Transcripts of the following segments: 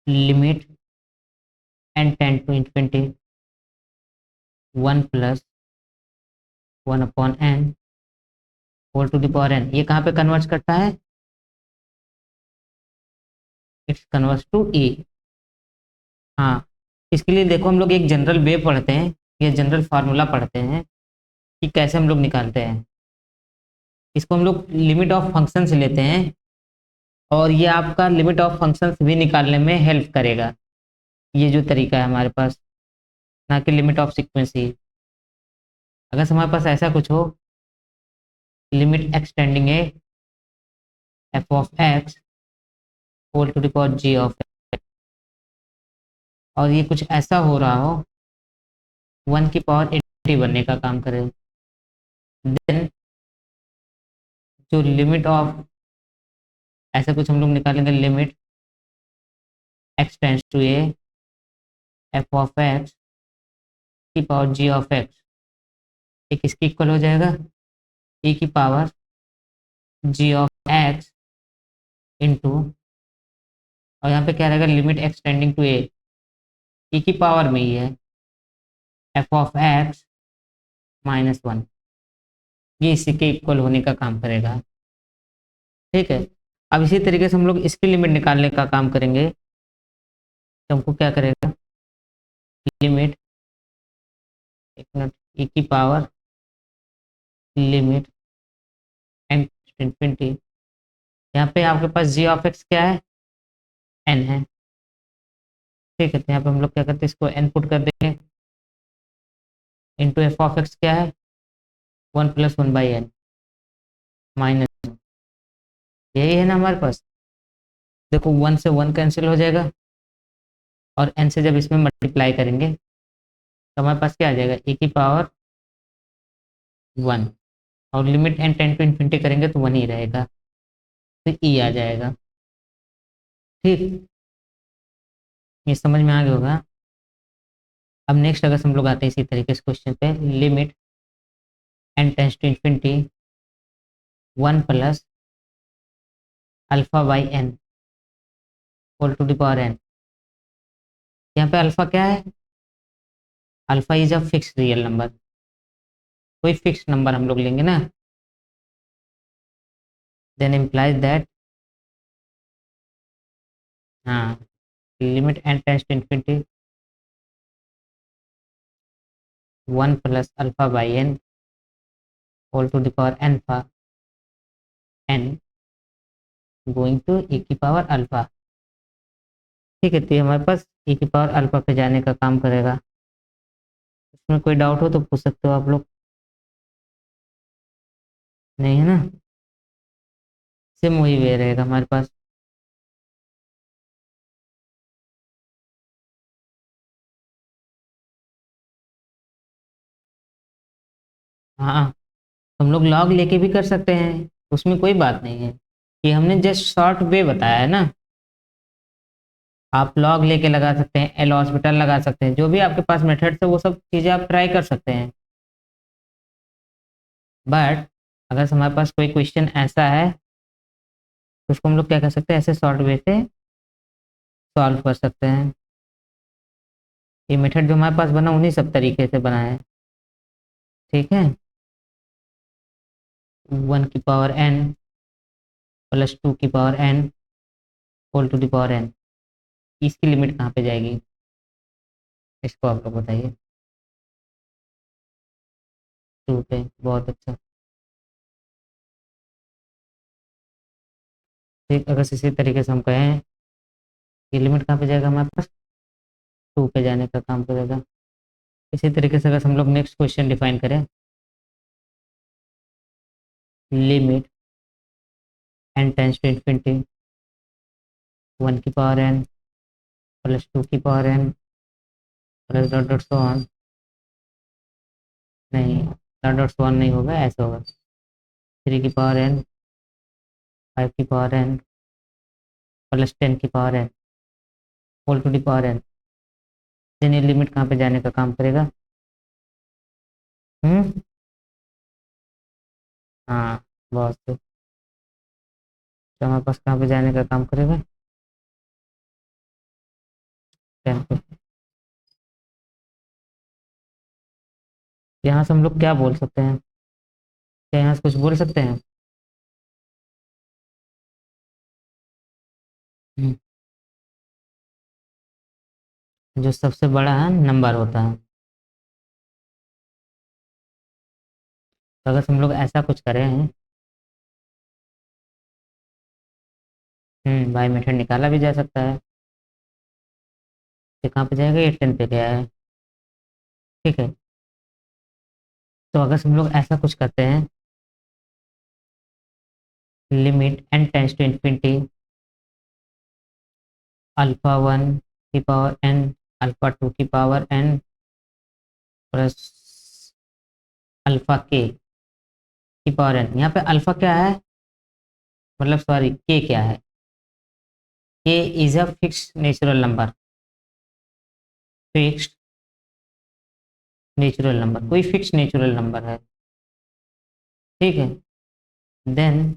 Limit n tend to infinity 1 plus 1/n whole to the power n, ये कहाँ पे convert करता है? It's convert to e। हाँ, इसके लिए देखो हम लोग एक जनरल वे पढ़ते हैं या जनरल फार्मूला पढ़ते हैं कि कैसे हम लोग निकालते हैं। इसको हम लोग लिमिट ऑफ फंक्शन से लेते हैं और ये आपका लिमिट ऑफ फंक्शंस भी निकालने में हेल्प करेगा। ये जो तरीका है हमारे पास, ना कि लिमिट ऑफ सीक्वेंस ही। अगर हमारे पास ऐसा कुछ हो, लिमिट एक्सटेंडिंग है F of X whole to the power G of X, और ये कुछ ऐसा हो रहा हो 1 की पावर 80 बनने का काम करे, देन जो लिमिट ऑफ ऐसा कुछ हम लोग निकालेंगे, limit X tends to A F of X की पावर जी ऑफ एक्स, एक इसकी इक्वल हो जाएगा e की power G of X into, और यहाँ पे क्या रहेगा, limit x tending to A, e की पावर में ही है एफ ऑफ एक्स -1, ये इसी के इक्वल होने का काम करेगा। ठीक है, अब इसी तरीके से हम लोग इसकी लिमिट निकालने का काम करेंगे। तो हमको क्या करेगा, लिमिट एक मिनट e की पावर लिमिट इन्फिनिटी, यहाँ पे आपके पास जी ऑफ एक्स क्या है, एन है। ठीक है, तो यहाँ पे हम लोग क्या करते हैं, इसको एन पुट कर देंगे इंटू एफ ऑफ एक्स क्या है 1 + 1/n माइनस, यही है ना हमारे पास। देखो 1 से 1 कैंसिल हो जाएगा और n से जब इसमें मल्टीप्लाई करेंगे तो हमारे पास क्या आ जाएगा, e की पावर 1, और limit n tend to infinity करेंगे तो 1 ही रहेगा, तो e आ जाएगा। ठीक, ये समझ में आ गया होगा। अब नेक्स्ट अगर हम लोग आते हैं इसी तरीके से क्वेश्चन पे, limit n tends to infinity 1 plus alpha by n whole to the power n, यहाँ पे अल्फा क्या है, alpha is a fix real number, कोई फिक्स नंबर हम लोग लेंगे ना, देन इम्प्लाइज दैट, हाँ, limit n tends to infinity 1 plus alpha by n whole to the power n going to e की पावर अल्फा। ठीक है, तो ये हमारे पास e की पावर अल्फा पे जाने का काम करेगा। इसमें कोई डाउट हो तो पूछ सकते हो आप लोग, नहीं है ना, सेम वही वे रहेगा हमारे पास। हाँ, हम लोग लॉग लेके भी कर सकते हैं, उसमें कोई बात नहीं है, ये हमने जस्ट शॉर्ट वे बताया है ना। आप लॉग लेके लगा सकते हैं, एल हॉस्पिटल लगा सकते हैं, जो भी आपके पास मेथड्स है वो सब चीज़ें आप ट्राई कर सकते हैं। बट अगर हमारे पास कोई क्वेश्चन ऐसा है तो उसको हम लोग क्या कर सकते हैं, ऐसे शॉर्ट वे से सॉल्व कर सकते हैं। ये मेथड जो हमारे पास बना उन्हीं सब तरीके से बना है। ठीक है, 1 की पावर n प्लस 2 की power n whole to the power n, इसकी लिमिट कहाँ पे जाएगी, इसको आप लोग बताइए। 2 पे, बहुत अच्छा। ठीक, अगर इसी तरीके से हम कहें, ये लिमिट कहाँ पे जाएगा हमारे पास, 2 पे जाने का काम करेगा। इसी तरीके से अगर हम लोग नेक्स्ट क्वेश्चन डिफाइन करें, limit n tends to infinity 1 की पावर n प्लस 2 की power n plus dot dot so on, नहीं, डॉट डॉट सो ऑन नहीं होगा, ऐसा होगा 3 की पावर n 5 की पावर n प्लस 10 की power n whole to the power n, then ये लिमिट कहाँ पे जाने का काम करेगा, हम्म, हाँ, बहुत सही। तो हमारे पास कहाँ पे जाने का काम करेगा, 10 पे। यहाँ से हम लोग क्या बोल सकते हैं? क्या यहाँ से कुछ बोल सकते हैं? हम्म, जो सबसे बड़ा है नंबर होता है। तो अगर हम लोग ऐसा कुछ करें, बाई मेथड निकाला भी जा सकता है। ये कहाँ पे जाएगा? ये 10 पे गया है। ठीक है। तो अगर हम लोग ऐसा कुछ करते हैं, limit N tends to infinity alpha one की पावर एन, अल्फा टू की power N plus alpha K की पावर एन। यहाँ पे अल्फा क्या है, मतलब सॉरी के क्या है? K is a fix natural number. Fixed natural number, कोई फिक्स नेचुरल नंबर है। ठीक है। Then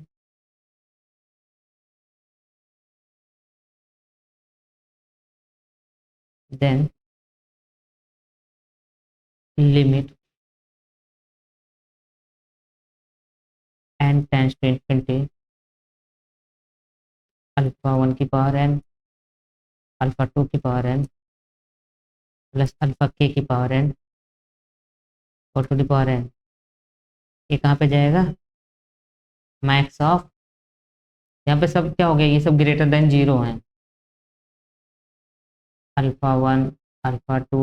then limit N tends to infinity alpha one की पावर एन, अल्फा टू की power N plus alpha K की पावर एन और to the power N. ये कहाँ पे जाएगा? मैक्स ऑफ, यहाँ पे सब क्या हो गया, ये सब ग्रेटर देन जीरो है। Alpha one, alpha two,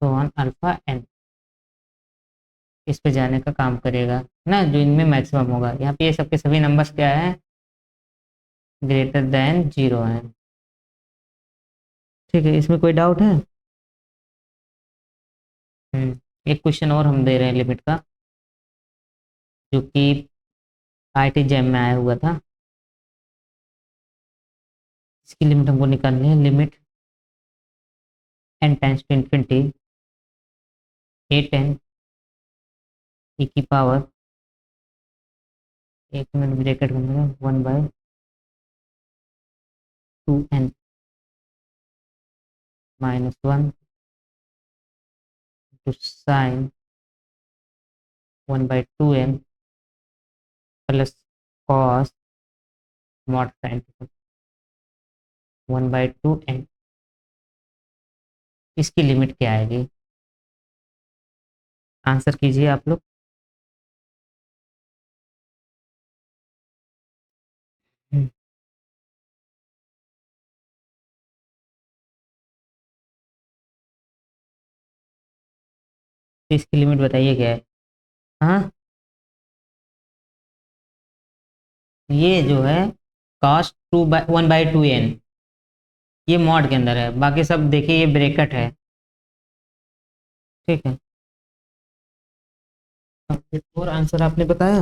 so on alpha N, इस पे जाने का काम करेगा ना, जो इनमें मैक्सिमम होगा। यहाँ पे ये सबके सभी नंबर्स क्या है? ग्रेटर देन जीरो है। ठीक है, इसमें कोई डाउट है? एक क्वेश्चन और हम दे रहे हैं लिमिट का, जो कि आईआईटी जैम में आया हुआ था। इसकी लिमिट हमको निकालनी है, limit N tends to infinity A ten e की पावर, एक मिनट ब्रैकेट बनेगा, 1/2n -1 two sine 1/2n plus cos mod sine 1/2n। इसकी लिमिट क्या आएगी? आंसर कीजिए आप लोग। हम्म, तो इसकी लिमिट बताइए क्या है? हाँ, ये जो है कॉस 1/2n, ये मॉड के अंदर है, बाकी सब देखिए ये ब्रैकेट है। ठीक है। अब एक और आंसर आपने बताया,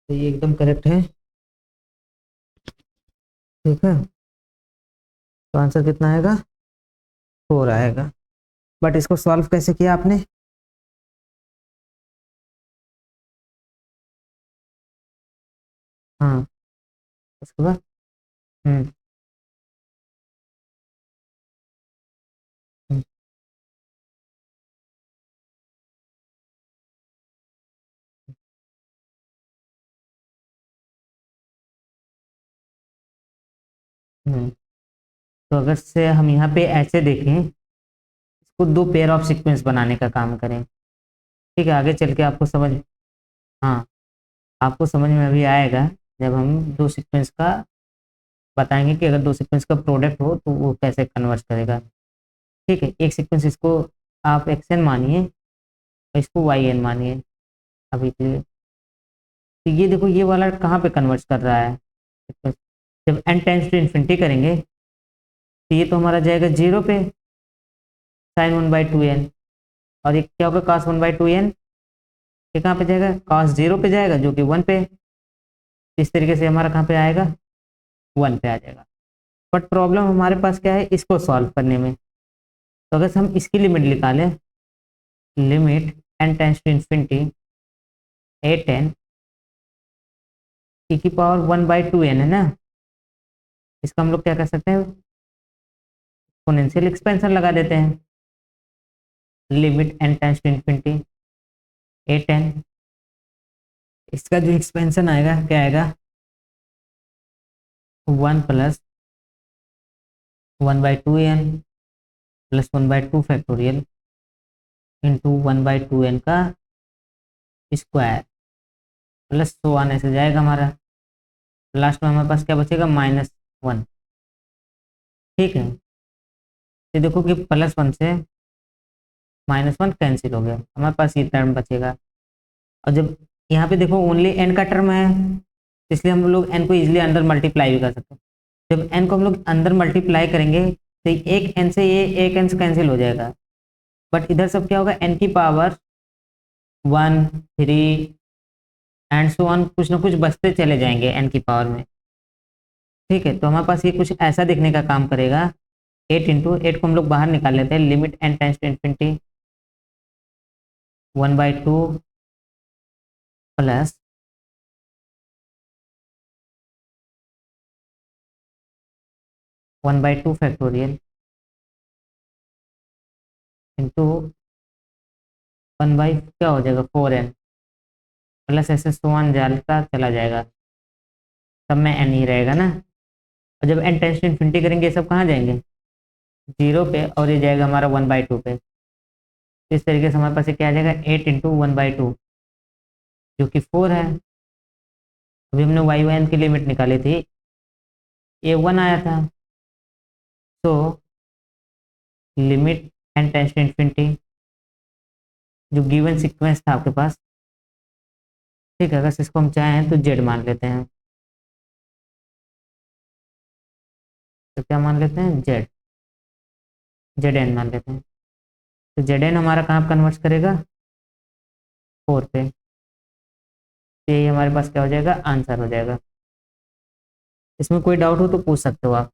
तो ये एकदम करेक्ट है। ठीक है, तो आंसर कितना आएगा? 4 आएगा। बट इसको सॉल्व कैसे किया आपने? हाँ, उसके बाद हम्म हम्म, हम्म। तो अगर से हम यहाँ पे ऐसे देखें, इसको दो पेयर ऑफ सीक्वेंस बनाने का काम करें। ठीक है, आगे चल के आपको समझ, हाँ, आपको समझ में अभी आएगा जब हम दो सीक्वेंस का बताएंगे कि अगर दो सीक्वेंस का प्रोडक्ट हो तो वो कैसे कन्वर्ट करेगा। ठीक है, एक सीक्वेंस इसको आप एक्स एन मानिए और इसको वाई एन मानिए अभी के लिए। तो ये देखो, ये वाला कहाँ पे कन्वर्ट कर रहा है? जब एन टेंस टू इन्फिनिटी करेंगे तो ये तो हमारा जाएगा जीरो पे, साइन 1/2n। और ये क्या होगा, कॉस 1/2n। ये कहाँ पे जाएगा? कॉस जीरो पे जाएगा, जो कि 1 पे। इस तरीके से हमारा कहाँ पे आएगा? 1 पे आ जाएगा। बट प्रॉब्लम हमारे पास क्या है इसको सॉल्व करने में? तो अगर हम इसकी लिमिट निकालें, limit N tends to infinity A ten e की पावर 1/2n है ना, इसका हम लोग क्या कर सकते हैं, एक्सपोनेंशियल एक्सपेंशन लगा देते हैं। Limit n tends to infinity A ten, इसका जो एक्सपेंशन आएगा क्या आएगा, 1 plus 1/2n plus 1/2 factorial into 1/2n का स्क्वायर प्लस 100 आने से जाएगा हमारा, लास्ट में हमारे पास क्या बचेगा, -1। ठीक है, ये देखो कि +1 से -1 कैंसिल हो गया, हमारे पास ये टर्म बचेगा। और जब यहाँ पे देखो ओनली n का टर्म है, इसलिए हम लोग n को इजीली अंदर मल्टीप्लाई भी कर सकते हैं। जब n को हम लोग अंदर मल्टीप्लाई करेंगे तो एक n से ये एक n से कैंसिल हो जाएगा, बट इधर सब क्या होगा, n की पावर 1 3 एंड सो ऑन, कुछ ना कुछ बचते चले जाएंगे n की पावर में। ठीक है, तो हमारे पास ये कुछ ऐसा दिखने का काम करेगा। 8 को हम लोग बाहर निकाल लेते हैं, limit n tends to infinity 1/2 plus 1/2 factorial into 1 by क्या हो जाएगा 4n प्लस ऐसे 100 जाता चला जाएगा, सब में n ही रहेगा ना। और जब n टेंड्स टू इन्फिनिटी करेंगे ये सब कहाँ जाएंगे, 0 पे, और ये जाएगा हमारा 1/2 पे। इस तरीके से हमारे पास ये क्या आ जाएगा, 8 इंटू 1/2 जो कि 4 है। अभी हमने वाई एन की लिमिट निकाली थी, ये 1 आया था, तो limit n tends to infinity जो गिवन सीक्वेंस था आपके पास। ठीक है, अगर इसको हम चाहें तो जेड मान लेते हैं, तो क्या मान लेते हैं, जेड, जेड एन मान लेते हैं। तो जेड एन हमारा कहाँ कन्वर्ट करेगा, 4 पे। तो ये हमारे पास क्या हो जाएगा, आंसर हो जाएगा। इसमें कोई डाउट हो तो पूछ सकते हो आप।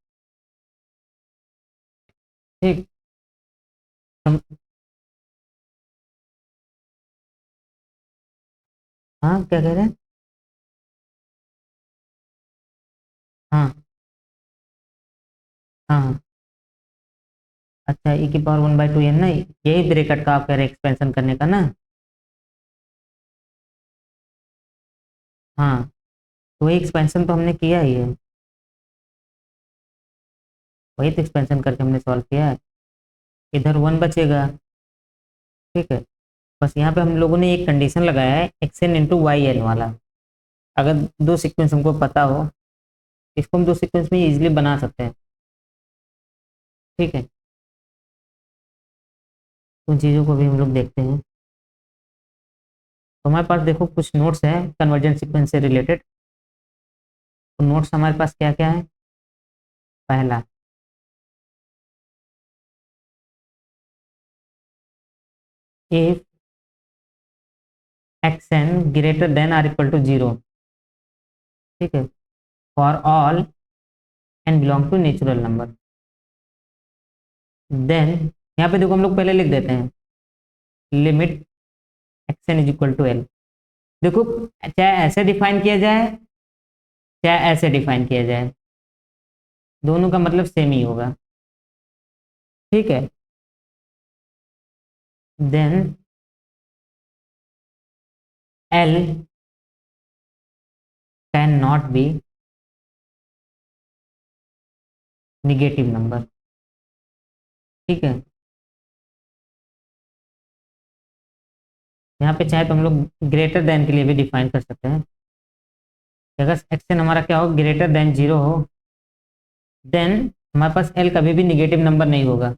ठीक, हम, हाँ क्या कह रहे हैं, हाँ हाँ, अच्छा e⁻1/2n ना, यही ब्रैकेट का आप कह रहे हैं एक्सपेंशन करने का ना। हाँ, तो वही एक्सपेंशन तो हमने किया ही है, वही तो एक्सपेंशन करके हमने सॉल्व किया है। इधर 1 बचेगा। ठीक है, बस यहाँ पे हम लोगों ने एक कंडीशन लगाया है xn इंटू वाई एन वाला। अगर दो सीक्वेंस हमको पता हो, इसको हम दो सीक्वेंस में इजीली बना सकते हैं। ठीक है, उन चीज़ों को भी हम लोग देखते हैं। तो हमारे पास देखो कुछ नोट्स हैं कन्वर्जेंट सीक्वेंस से रिलेटेड। तो नोट्स हमारे पास क्या क्या है, पहला, if xn greater than or equal to 0। ठीक है, for all n belong to natural number, then यहाँ पे देखो हम लोग पहले लिख देते हैं limit xn is equal to l। देखो, चाहे ऐसे डिफाइन किया जाए चाहे ऐसे डिफाइन किया जाए, दोनों का मतलब सेम ही होगा। ठीक है, then l can not be negative number. ठीक है, यहाँ पे चाहे तो हम लोग ग्रेटर देन के लिए भी डिफाइन कर सकते हैं। अगर एक्शन हमारा क्या हो, ग्रेटर देन 0 हो, देन हमारे पास l कभी भी निगेटिव नंबर नहीं होगा,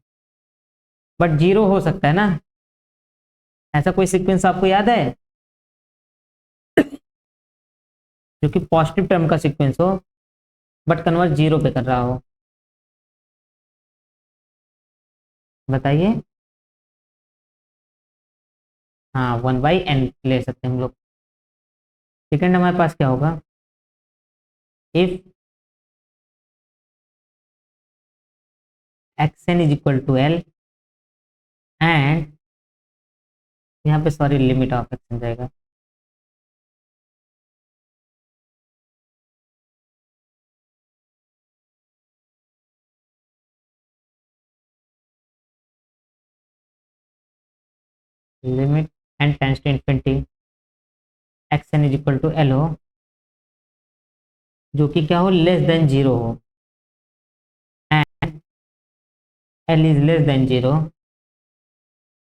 बट 0 हो सकता है ना। ऐसा कोई सीक्वेंस आपको याद है जो कि पॉजिटिव टर्म का सीक्वेंस हो बट कन्वर्ट 0 पे कर रहा हो, बताइए। हाँ, 1/n ले सकते हैं हम लोग। सेकेंड हमारे पास क्या होगा, if xn is equal to l and, यहाँ पे सॉरी लिमिट ऑफ एक्शन जाएगा, limit N tends to infinity X N is equal to L हो, जो कि क्या हो, लेस देन जीरो हो, and L is less than zero,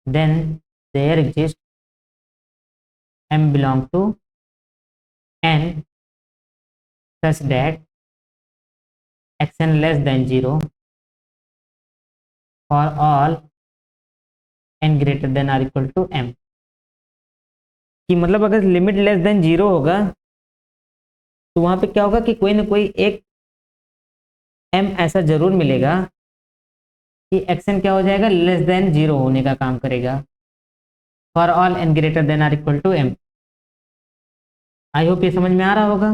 then there exist M belong to N such that xn less than 0 for all n greater than or equal to m। कि मतलब अगर limit less than zero होगा तो वहां पे क्या होगा कि कोई ना कोई एक m ऐसा जरूर मिलेगा कि xn क्या हो जाएगा, लेस देन जीरो होने का काम करेगा, for all n greater than or equal to m। I hope ये समझ में आ रहा होगा।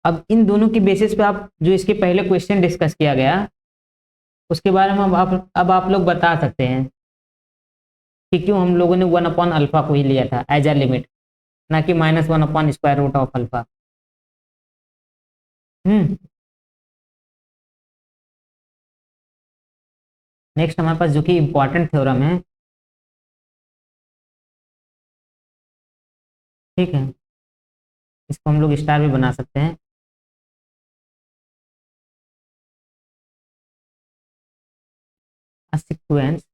अब इन दोनों की बेसिस पे आप जो इसके पहले क्वेश्चन डिस्कस किया गया उसके बारे में अब आप लोग बता सकते हैं कि क्यों हम लोगों ने 1 अपॉन अल्फा को ही लिया था एज अ लिमिट, ना कि -1 upon square root of alpha. Next हमारे पास जो कि इंपॉर्टेंट थ्योरम है, ठीक है, इसको हम लोग स्टार भी बना सकते हैं। सीक्वेंस,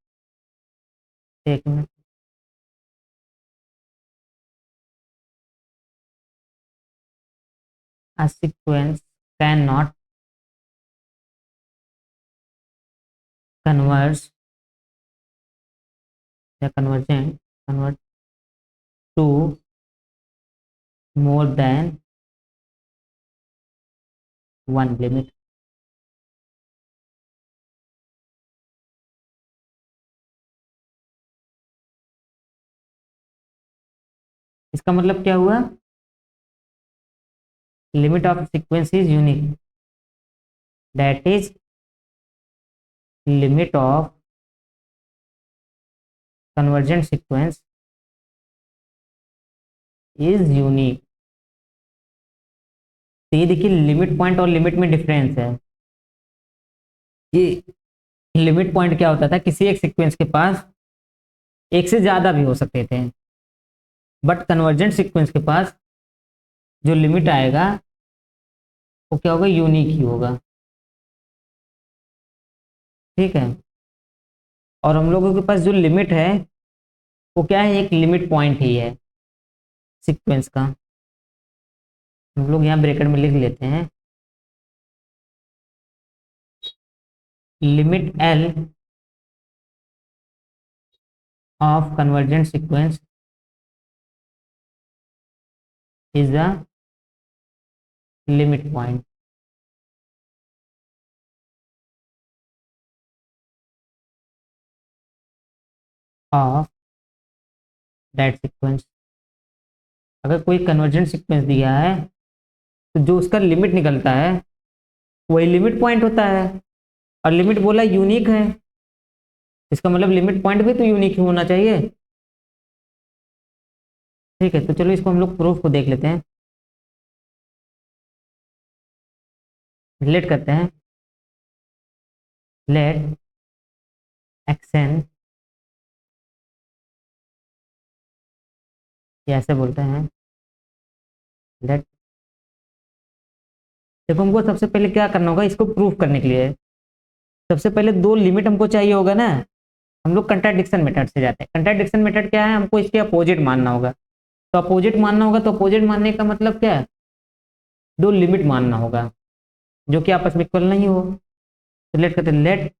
एक minute, a sequence cannot converge या convergent convert to more than one limit। इसका मतलब क्या हुआ, limit of sequence is unique, that is limit of convergent sequence is unique। तो ये देखिए लिमिट पॉइंट और लिमिट में डिफरेंस है। ये लिमिट पॉइंट क्या होता था, किसी एक सीक्वेंस के पास एक से ज्यादा भी हो सकते थे, बट कन्वर्जेंट सीक्वेंस के पास जो लिमिट आएगा वो क्या होगा, यूनिक ही होगा, ठीक है। और हम लोगों के पास जो लिमिट है वो क्या है, एक लिमिट पॉइंट ही है सीक्वेंस का। हम लोग यहाँ ब्रैकेट में लिख लेते हैं, limit L of convergent sequence is the limit point of that sequence. अगर कोई कन्वर्जेंट सीक्वेंस दिया है तो जो उसका लिमिट निकलता है वही लिमिट पॉइंट होता है, और लिमिट बोला यूनिक है, इसका मतलब लिमिट पॉइंट भी तो यूनिक ही होना चाहिए, ठीक है। तो चलो इसको हम लोग प्रूफ को देख लेते हैं, रिलेट करते हैं। लेट एक्सन, ये ऐसे बोलते हैं, लेट, देखो हमको सबसे पहले क्या करना होगा इसको प्रूफ करने के लिए, सबसे पहले दो लिमिट हमको चाहिए होगा ना। हम लोग कंट्राडिक्शन मेथड से जाते हैं। कंट्राडिक्शन मेथड क्या है, हमको इसके अपोजिट मानना होगा। तो अपोजिट मानना होगा, तो अपोजिट मानने का मतलब क्या है, दो लिमिट मानना होगा जो कि आपस में इक्वल नहीं हो। तो लेट करते हैं, let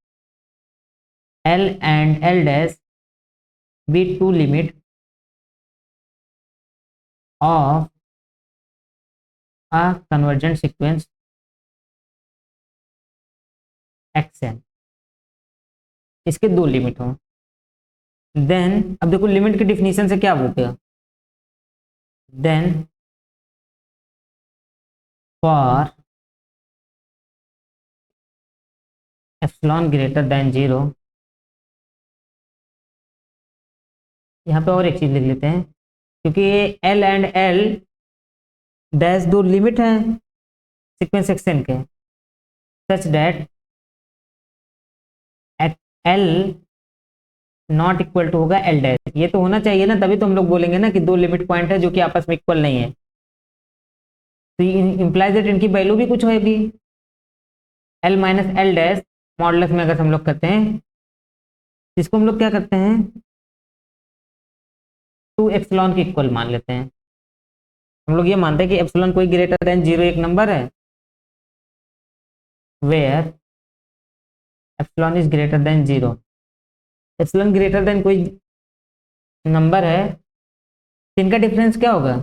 L and L dash be two limit of a convergent sequence X N, इसके दो लिमिट हो। देन अब देखो लिमिट की डिफिनीशन से क्या बोलते हैं, then for epsilon greater than zero, यहाँ पे और एक चीज लिख लेते हैं, क्योंकि एल एंड एल डैश दो लिमिट हैं सीक्वेंस एक्सटेंड के, such that at L not equal to होगा एल डैश। ये तो होना चाहिए ना, तभी तो हम लोग बोलेंगे ना कि दो लिमिट पॉइंट है जो कि आपस में इक्वल नहीं है, तो इंप्लाइज दैट इनकी वैल्यू भी कुछ होगी। L minus L dash modulus में अगर हम लोग करते हैं, इसको हम लोग क्या करते हैं, टू एप्सिलॉन के इक्वल मान लेते हैं। हम लोग ये मानते हैं कि एप्सिलॉन कोई ग्रेटर देन जीरो एक नंबर है, where epsilon is greater than zero. Epsilon greater than कोई नंबर है, तो इनका डिफरेंस क्या होगा,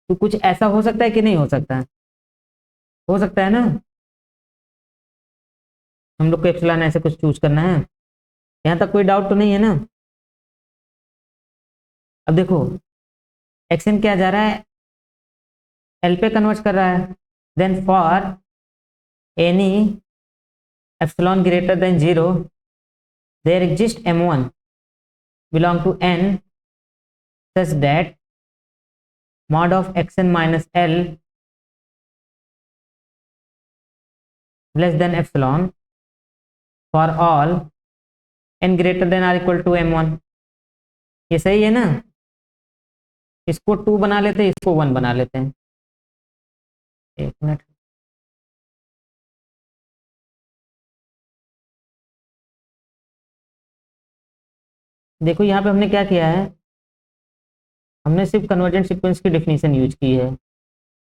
तो कुछ ऐसा हो सकता है कि नहीं हो सकता है, हो सकता है ना। हम लोग को एप्सिलॉन ऐसे कुछ चूज करना है, यहाँ तक कोई डाउट तो नहीं है ना। अब देखो एक्शन क्या जा रहा है, एल पे कन्वर्ट कर रहा है। Then for any epsilon greater than zero there exist m1 belong to n such that mod of xn minus l less than epsilon for all n greater than or equal to m1। ये सही है ना, इसको 2 बना लेते हैं, इसको 1 बना लेते हैं। एक मिनट, देखो यहाँ पे हमने क्या किया है, हमने सिर्फ कन्वर्जेंट सीक्वेंस की डेफिनेशन यूज की है,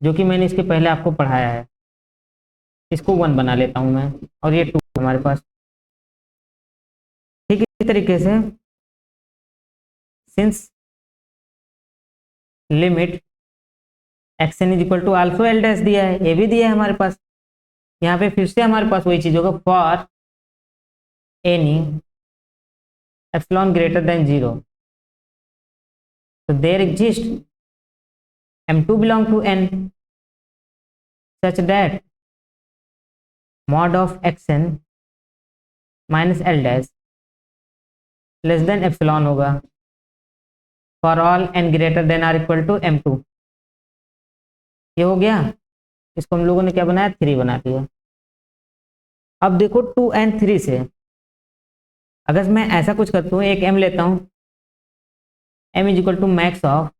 जो कि मैंने इसके पहले आपको पढ़ाया है। इसको 1 बना लेता हूँ मैं, और ये 2 हमारे पास। ठीक है, इसी तरीके से since limit X N is equal to also L dash दिया है, ये भी दिया है हमारे पास। यहाँ पे फिर से हमारे पास वही चीज होगा, for any epsilon greater than zero तो there exist m2 belong to n such that mod of xn minus l dash less than epsilon होगा for all n greater than or equal to m2। ये हो गया, इसको हम लोगों ने क्या बनाया, 3 बना दिया। अब देखो 2 एंड 3 से अगर मैं ऐसा कुछ करता हूँ, एक m लेता हूँ, m is equal to max of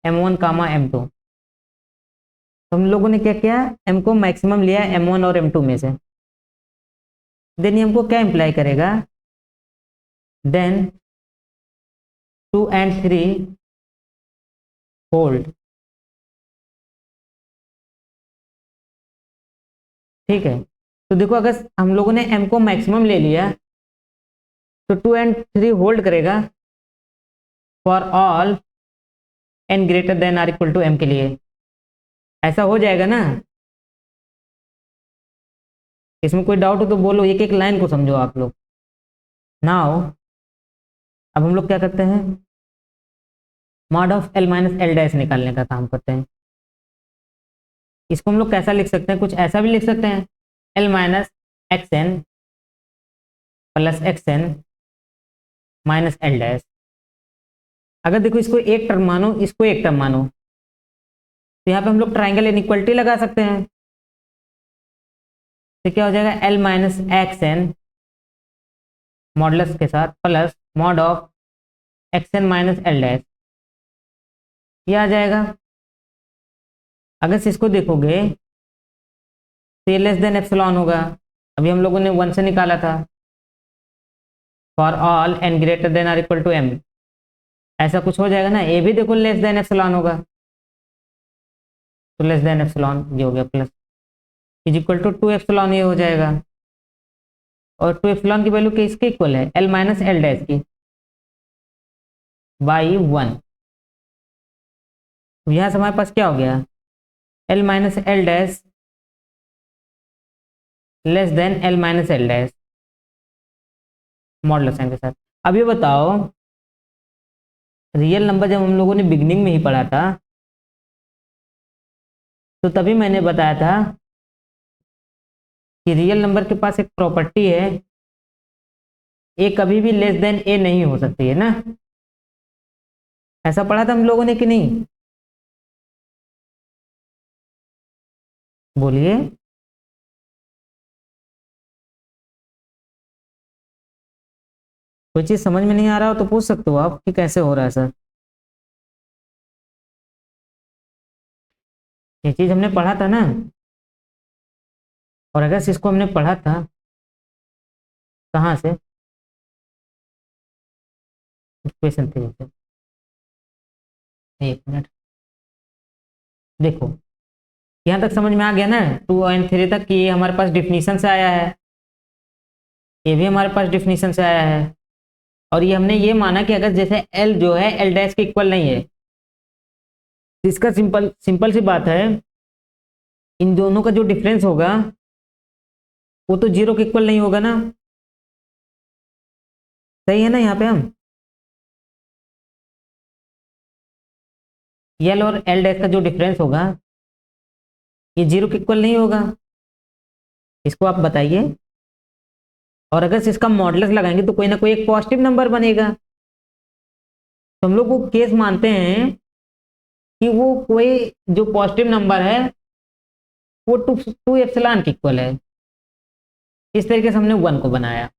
m1 comma m2। तो हम लोगों ने क्या किया, m को मैक्सिमम लिया m1 और m2 में से। देन ये हमको क्या इंप्लाई करेगा, देन 2 एंड 3 होल्ड। ठीक है, तो देखो अगर हम लोगों ने m को मैक्सिमम ले लिया तो 2 एंड 3 होल्ड करेगा for all n greater than or equal to m के लिए। ऐसा हो जाएगा ना, इसमें कोई डाउट हो तो बोलो, एक एक लाइन को समझो आप लोग। नाउ अब हम लोग क्या करते हैं, mod of l minus L dash निकालने का काम करते हैं। इसको हम लोग कैसा लिख सकते हैं, कुछ ऐसा भी लिख सकते हैं, l minus X N plus X N minus L dash. अगर देखो इसको एक टर्म मानो, इसको एक टर्म मानो, तो यहाँ पे हम लोग ट्राइंगल इनइक्वलिटी लगा सकते हैं। तो क्या हो जाएगा, l minus X N modulus के साथ plus mod of x N minus L dash, ये आ जाएगा। अगर से इसको देखोगे तो ये लेस देन एप्सिलॉन होगा, अभी हम लोगों ने 1 से निकाला था, for all n greater than or equal to m। ऐसा कुछ हो जाएगा ना, ये भी देखो लेस देन एप्सिलॉन होगा, तो लेस देन एप्सिलॉन ये हो गया, plus is equal to 2 epsilon ये हो जाएगा। और 2 एप्सिलॉन की वैल्यू किसके इक्वल है, l माइनस एल डैश की बाई 1। यहाँ से हमारे पास क्या हो गया, l minus L dash less than l minus L dash modulus sign के साथ। अब ये बताओ, रियल नंबर जब हम लोगों ने बिगनिंग में ही पढ़ा था, तो तभी मैंने बताया था कि रियल नंबर के पास एक प्रॉपर्टी है, ए कभी भी लेस देन ए नहीं हो सकती है ना। ऐसा पढ़ा था हम लोगों ने कि नहीं, बोलिए। कोई चीज़ समझ में नहीं आ रहा हो तो पूछ सकते हो आप कि कैसे हो रहा है सर। ये चीज़ हमने पढ़ा था ना, और अगर इसको हमने पढ़ा था कहाँ से, इक्वेशन 3 से। एक मिनट, देखो यहाँ तक समझ में आ गया ना, 2 और 3 तक कि ये हमारे पास डिफिनीशन से आया है, ये भी हमारे पास डिफिनीशन से आया है। और ये हमने ये माना कि अगर जैसे एल जो है एल डैश के इक्वल नहीं है, तो इसका सिंपल सिंपल सी बात है, इन दोनों का जो डिफरेंस होगा वो तो 0 के इक्वल नहीं होगा ना। सही है ना, यहाँ पे हम एल और एल डैश का जो डिफरेंस होगा ये 0 के इक्वल नहीं होगा, इसको आप बताइए। और अगर इसका मॉडुलस लगाएंगे तो कोई ना कोई एक पॉजिटिव नंबर बनेगा। तो हम लोग वो केस मानते हैं कि वो कोई जो पॉजिटिव नंबर है वो टू एप्सिलॉन के इक्वल है। इस तरीके से हमने 1 को बनाया।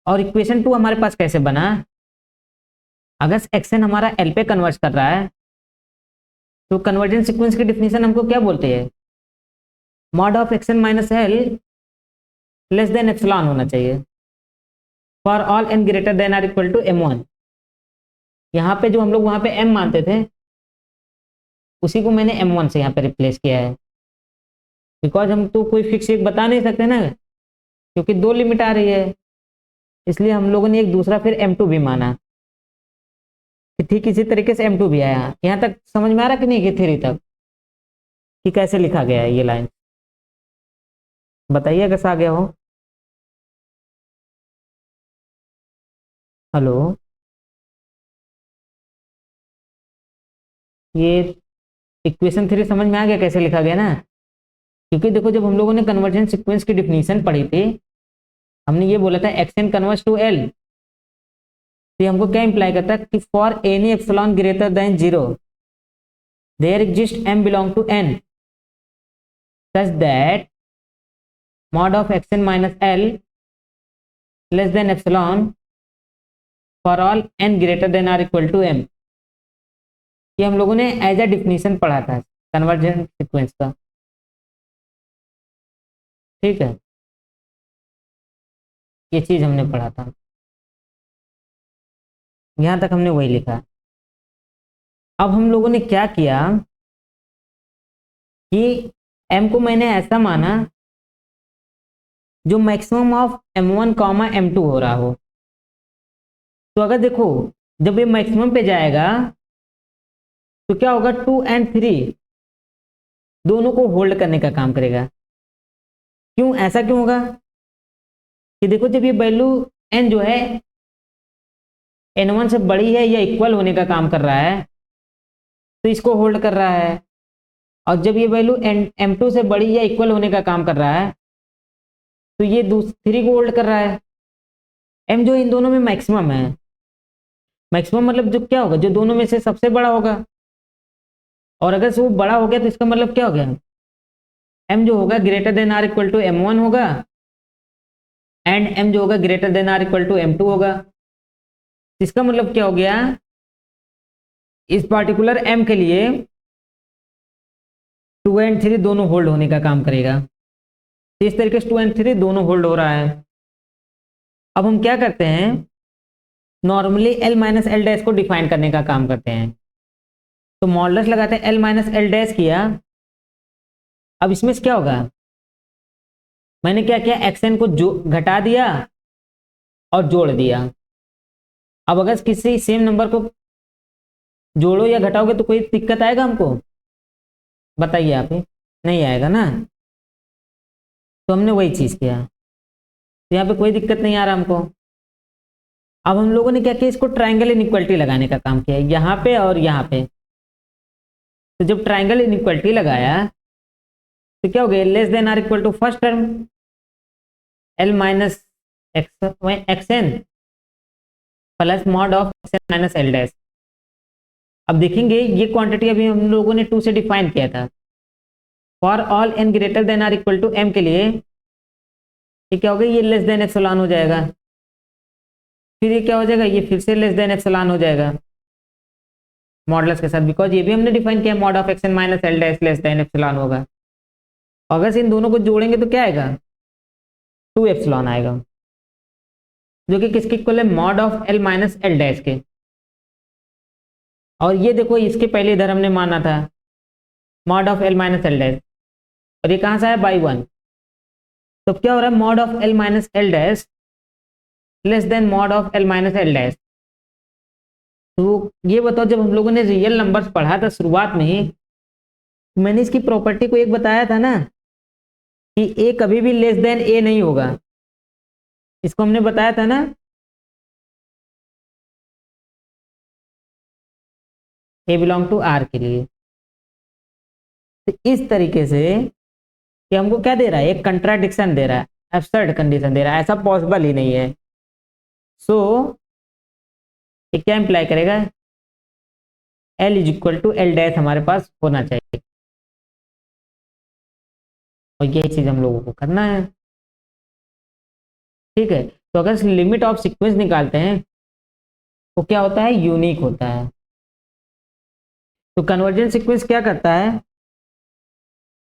और इक्वेशन 2 हमारे पास कैसे बना, अगर एक्सन हमारा एल पे कन्वर्ट कर रहा है तो कन्वर्जेंस सीक्वेंस की डिफिनीशन हमको क्या बोलते हैं, mod of X N minus L less than epsilon होना चाहिए for all N greater than or equal to m1। यहाँ पे जो हम लोग वहाँ पे m मानते थे उसी को मैंने m1 से यहाँ पे रिप्लेस किया है, बिकॉज हम तो कोई फिक्स एक बता नहीं सकते ना, क्योंकि 2 लिमिट आ रही है, इसलिए हम लोगों ने एक दूसरा फिर m2 भी माना। ठीक इसी तरीके से m2 भी आया। यहाँ तक समझ में आ रहा कि नहीं कि 3 तक कि कैसे लिखा गया है ये लाइन, बताइए अगर आ गया हो। हेलो, ये इक्वेशन 3 समझ में आ गया कैसे लिखा गया ना, क्योंकि देखो जब हम लोगों ने कन्वर्जेंस सीक्वेंस की डिफिनीशन पढ़ी थी हमने ये बोला था X N converges to L, तो हमको क्या इंप्लाई करता है कि for any epsilon greater than 0 there exist m belong to n such that mod of xn minus l less than epsilon for all n greater than or equal to m। ये हम लोगों ने as a definition पढ़ा था convergence sequence का, ठीक है, ये चीज हमने पढ़ा था, यहां तक हमने वही लिखा। अब हम लोगों ने क्या किया कि m को मैंने ऐसा माना जो maximum of m1 comma m2 हो रहा हो। तो अगर देखो जब ये मैक्सिमम पे जाएगा तो क्या होगा, 2 और 3 दोनों को होल्ड करने का काम करेगा। क्यों, ऐसा क्यों होगा कि देखो जब ये वैल्यू n जो है n1 से बड़ी है या इक्वल होने का काम कर रहा है तो इसको होल्ड कर रहा है, और जब ये वैल्यू m2 से बड़ी या इक्वल होने का काम कर रहा है तो ये 3 को होल्ड कर रहा है। m जो इन दोनों में मैक्सिमम है, मैक्सिमम मतलब जो क्या होगा, जो दोनों में से सबसे बड़ा होगा, और अगर वो बड़ा हो गया तो इसका मतलब क्या हो गया, m जो होगा greater than or equal to m1 होगा एंड m जो होगा greater than or equal to m2 होगा। इसका मतलब क्या हो गया, इस पार्टिकुलर m के लिए 2 और 3 दोनों होल्ड होने का काम करेगा। तो इस तरीके से 2 और 3 दोनों होल्ड हो रहा है। अब हम क्या करते हैं, normally l minus L dash को डिफाइन करने का काम करते हैं, तो मॉडुलस लगाते हैं l माइनस एल डैश किया। अब इसमें से क्या होगा, मैंने क्या किया, xn को जो घटा दिया और जोड़ दिया। अब अगर किसी सेम नंबर को जोड़ो या घटाओगे तो कोई दिक्कत आएगा हमको, बताइए आप ही, नहीं आएगा ना। तो हमने वही चीज़ किया, तो यहाँ पे कोई दिक्कत नहीं आ रहा हमको। अब हम लोगों ने क्या किया, इसको ट्राइंगल इनइक्वालिटी लगाने का काम किया यहाँ पे और यहाँ पे। तो जब ट्राइंगल इनइक्वालिटी लगाया तो क्या हो गया, less than or equal to first term L minus X N plus mod of x N minus L dash. अब देखेंगे ये क्वांटिटी अभी हम लोगों ने 2 से डिफाइन किया था, for all N greater than or equal to m के लिए ये क्या हो गया, ये लेस देन एप्सिलॉन हो जाएगा। फिर ये क्या हो जाएगा, ये फिर से लेस देन एप्सिलॉन हो जाएगा मॉडुलस के साथ, बिकॉज ये भी हमने डिफाइन किया mod of x N minus L dash less than epsilon होगा। अगर से इन दोनों को जोड़ेंगे तो क्या आएगा, 2 एप्सिलॉन आएगा, जो कि किसके इक्वल है, mod of L minus L dash के। और ये देखो इसके पहले इधर हमने माना था mod of L minus L dash, और ये कहाँ से आया, बाई 1। तो क्या हो रहा है, mod of L minus L dash less then mod of L minus L dash. तो ये बताओ, जब हम लोगों ने रियल नंबर्स पढ़ा था शुरुआत में ही, मैंने इसकी प्रॉपर्टी को एक बताया था ना कि ए कभी भी लेस देन ए नहीं होगा, इसको हमने बताया था ना। ए बिलोंग टू आर के लिए। तो इस तरीके से कि हमको क्या दे रहा है, एक कंट्राडिक्शन दे रहा है, एब्सर्ड कंडीशन दे रहा है, ऐसा पॉसिबल ही नहीं है। सो ये क्या इंप्लाई करेगा, L is equal to L dash हमारे पास होना चाहिए, और यही चीज हम लोगों को करना है। ठीक है, तो अगर लिमिट ऑफ सीक्वेंस निकालते हैं तो क्या होता है, यूनिक होता है। तो कन्वर्जेंट सीक्वेंस क्या करता है,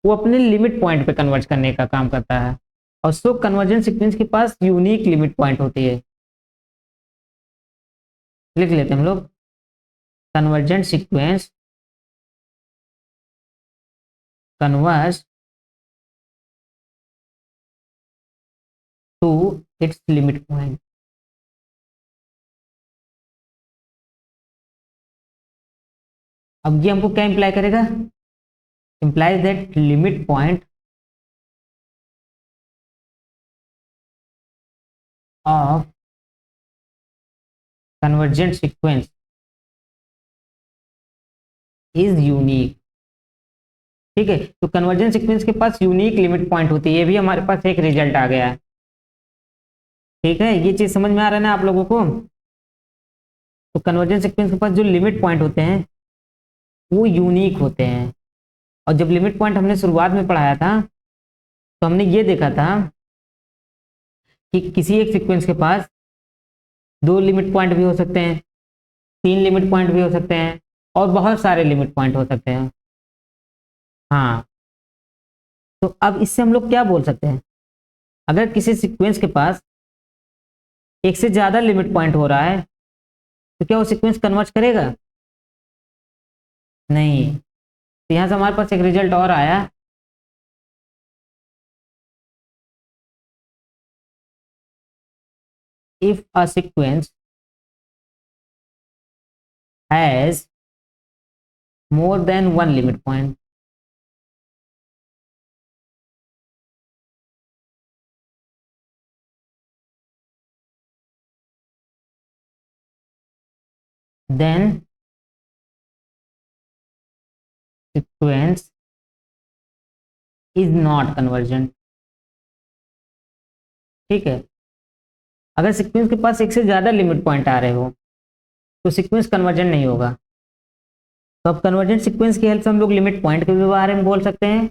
वो अपने लिमिट पॉइंट पे कन्वर्ज करने का काम करता है, और सो कन्वर्जेंट सीक्वेंस के पास यूनिक लिमिट पॉइंट होती है। लिख लेते हैं हम लोग, convergent sequence converge to its limit point. अब ये हमको क्या इंप्लाई करेगा, implies that limit point of convergent sequence is unique। ठीक है, तो कन्वर्जेंट सीक्वेंस के पास यूनिक लिमिट पॉइंट होती है, ये भी हमारे पास एक रिजल्ट आ गया है। ठीक है, ये चीज समझ में आ रहा है ना आप लोगों को। तो कन्वर्जेंट सीक्वेंस के पास जो लिमिट पॉइंट होते हैं वो यूनिक होते हैं, और जब लिमिट पॉइंट हमने शुरुआत में पढ़ाया था तो हमने ये देखा था कि किसी एक सीक्वेंस के पास 2 लिमिट पॉइंट भी हो सकते हैं, 3 लिमिट पॉइंट भी हो सकते हैं, और बहुत सारे लिमिट पॉइंट हो सकते हैं। हाँ, तो अब इससे हम लोग क्या बोल सकते हैं, अगर किसी सीक्वेंस के पास एक से ज्यादा लिमिट पॉइंट हो रहा है तो क्या वो सीक्वेंस कन्वर्ज करेगा, नहीं। तो यहां से हमारे पास एक रिजल्ट और आया, if a sequence has more than 1 limit point, then sequence is not convergent। ठीक है, अगर सीक्वेंस के पास एक से ज्यादा लिमिट पॉइंट आ रहे हो तो सीक्वेंस कन्वर्जेंट नहीं होगा। तो अब कन्वर्जेंट सीक्वेंस की हेल्प से हम लोग लिमिट पॉइंट के बारे में बोल सकते हैं,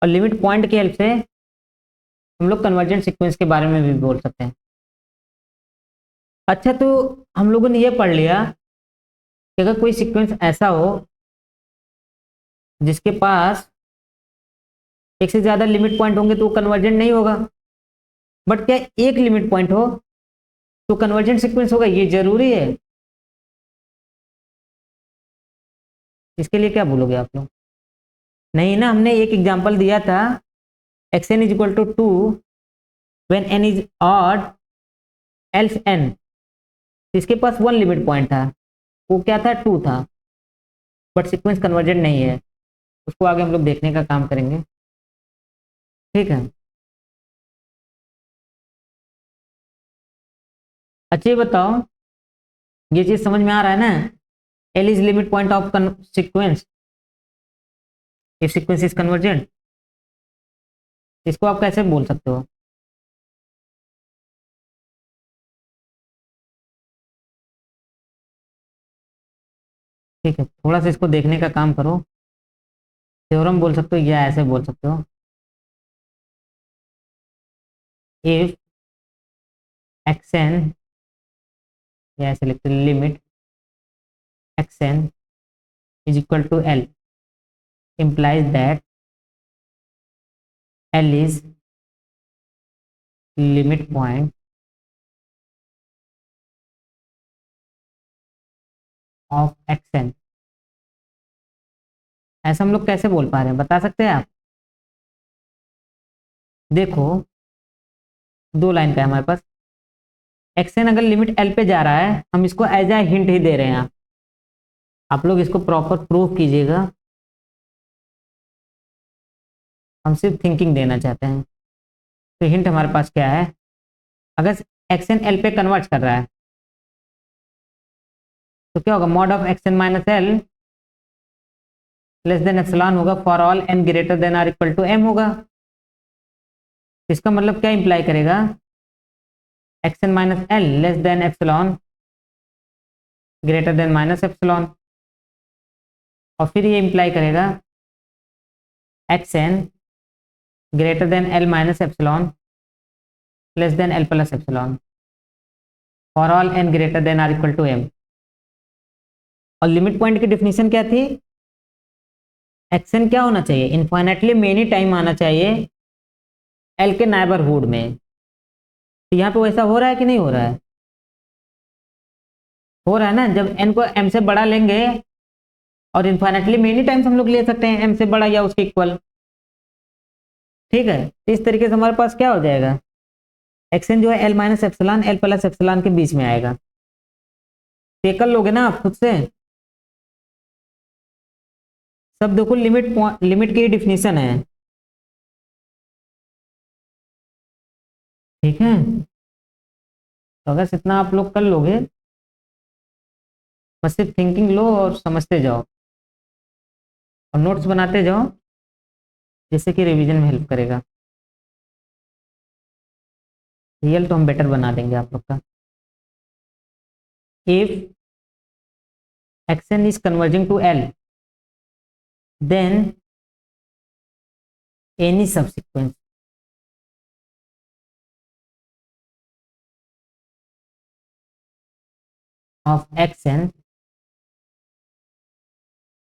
और लिमिट पॉइंट की हेल्प से हम लोग कन्वर्जेंट सीक्वेंस के बारे में भी बोल सकते हैं। अच्छा, तो हम लोगों ने ये पढ़ लिया कि अगर कोई सीक्वेंस ऐसा हो जिसके पास एक से ज्यादा लिमिट पॉइंट होंगे तो वो कन्वर्जेंट नहीं होगा, बट क्या एक लिमिट पॉइंट हो तो कन्वर्जेंट सीक्वेंस होगा, ये जरूरी है। इसके लिए क्या बोलोगे आप लोग, नहीं ना, हमने एक एग्जांपल दिया था, X N is equal to 2 when N is odd else N. इसके पास 1 लिमिट पॉइंट था, वो क्या था, 2 था, बट सीक्वेंस कन्वर्जेंट नहीं है। उसको आगे हम लोग देखने का काम करेंगे। ठीक है, अच्छा ये बताओ, ये चीज समझ में आ रहा है ना, L is limit point of sequence if sequence is convergent, इसको आप कैसे बोल सकते हो। ठीक है, थोड़ा सा इसको देखने का काम करो, थ्योरम बोल सकते हो या ऐसे बोल सकते हो, इफ एक्स एन या ऐसे लिखते हैं limit xn is equal to l implies that l is limit point of xn। ऐसा हम लोग कैसे बोल पा रहे हैं, बता सकते हैं आप? देखो, दो लाइन का है हमारे पास। xn अगर लिमिट l पे जा रहा है, हम इसको एज ए हिंट ही दे रहे हैं। आप लोग इसको प्रॉपर प्रूफ कीजिएगा, हम सिर्फ थिंकिंग देना चाहते हैं। तो हिंट हमारे पास क्या है, अगर xn l पे कन्वर्ट कर रहा है तो क्या होगा, mod of xn minus L less than epsilon होगा for all n greater than or equal to m होगा। इसका मतलब क्या इंप्लाई करेगा, xn minus L less than epsilon greater than minus epsilon, और फिर ये इंप्लाई करेगा xn greater than l minus epsilon less than l plus epsilon for all n greater than or equal to m। और limit point की definition क्या थी, xn क्या होना चाहिए, इनफाइनाइटली मेनी टाइम आना चाहिए l के नाइबरहुड में। तो यहाँ पे वैसा हो रहा है कि नहीं हो रहा है? हो रहा है ना। जब n को m से बड़ा लेंगे, और इनफाइनाइटली मेनी टाइम्स हम लोग ले सकते हैं m से बड़ा या उसके इक्वल, ठीक है। तो इस तरीके से हमारे पास क्या हो जाएगा, xn जो है l minus epsilon l plus epsilon के बीच में आएगा। ये कर लोगे ना आप खुद से, सब देखो लिमिट की डिफिनीशन है, ठीक है। तो अगर इतना आप लोग कर लोगे, बस सिर्फ थिंकिंग लो और समझते जाओ और नोट्स बनाते जाओ, जिससे कि रिवीजन में हेल्प करेगा। रियल तो हम बेटर बना देंगे आप लोग का। If xn is converging to l, then any subsequence of xn